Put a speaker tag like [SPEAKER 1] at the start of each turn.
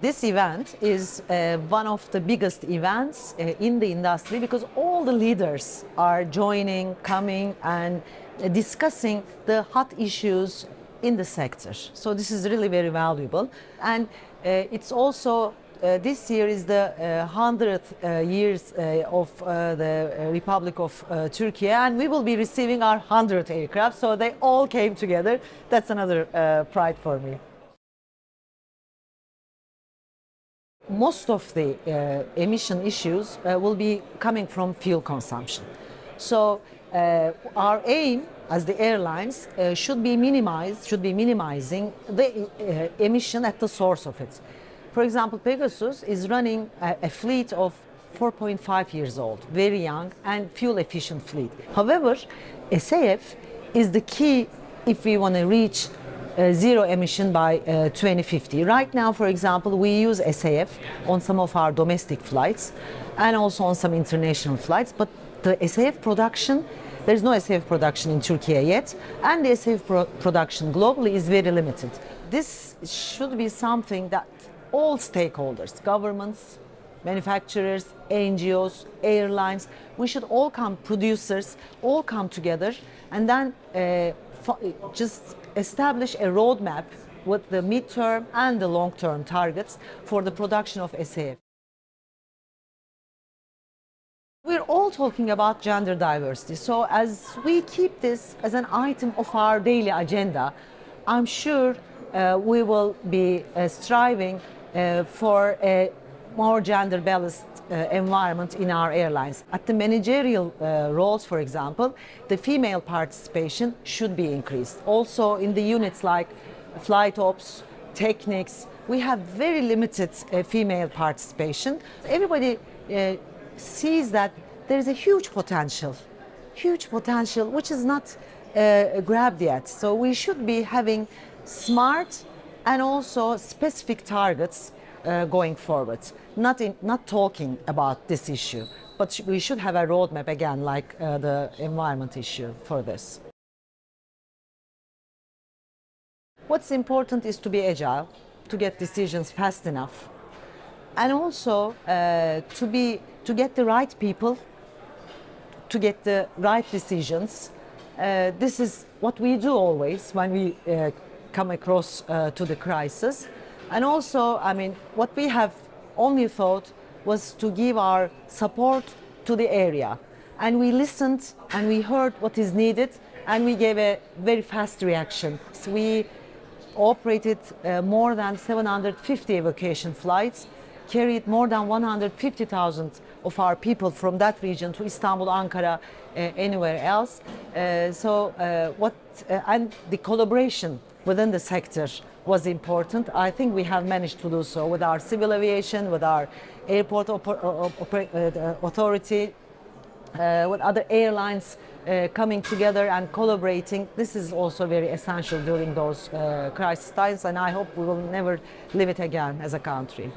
[SPEAKER 1] This event is one of the biggest events in the industry because all the leaders are joining, coming and discussing the hot issues in the sector. So this is really very valuable. And it's also this year is the 100th years of the Republic of Turkey, and we will be receiving our 100th aircraft. So they all came together. That's another pride for me. Most of the emission issues will be coming from fuel consumption. So our aim as the airlines should be minimizing the emission at the source of it. For example, Pegasus is running a fleet of 4.5 years old, very young and fuel efficient fleet. However, SAF is the key if we want to reach zero emission by 2050. Right now, for example, we use SAF on some of our domestic flights and also on some international flights, but the SAF production, there's no SAF production in Turkey yet, and the SAF production globally is very limited. This should be something that all stakeholders, governments, manufacturers, NGOs, airlines, we should all come, producers, all come together and then just establish a roadmap with the mid-term and the long-term targets for the production of SAF. We're all talking about gender diversity, so as we keep this as an item of our daily agenda, I'm sure we will be striving for a more gender-balanced environment in our airlines. At the managerial roles, for example, the female participation should be increased. Also in the units like flight ops, techniques, we have very limited female participation. Everybody sees that there is a huge potential which is not grabbed yet. So we should be having smart and also specific targets going forward. Not talking about this issue, but we should have a roadmap again, like the environment issue for this. What's important is to be agile, to get decisions fast enough, and also to get the right people, to get the right decisions. This is what we do always when we come across to the crisis. And also, I mean, what we have only thought was to give our support to the area. And we listened and we heard what is needed and we gave a very fast reaction. So we operated more than 750 evacuation flights, carried more than 150,000 of our people from that region to Istanbul, Ankara, anywhere else. And the collaboration within the sector was important. I think we have managed to do so with our civil aviation, with our airport authority, with other airlines coming together and collaborating. This is also very essential during those crisis times, and I hope we will never live it again as a country.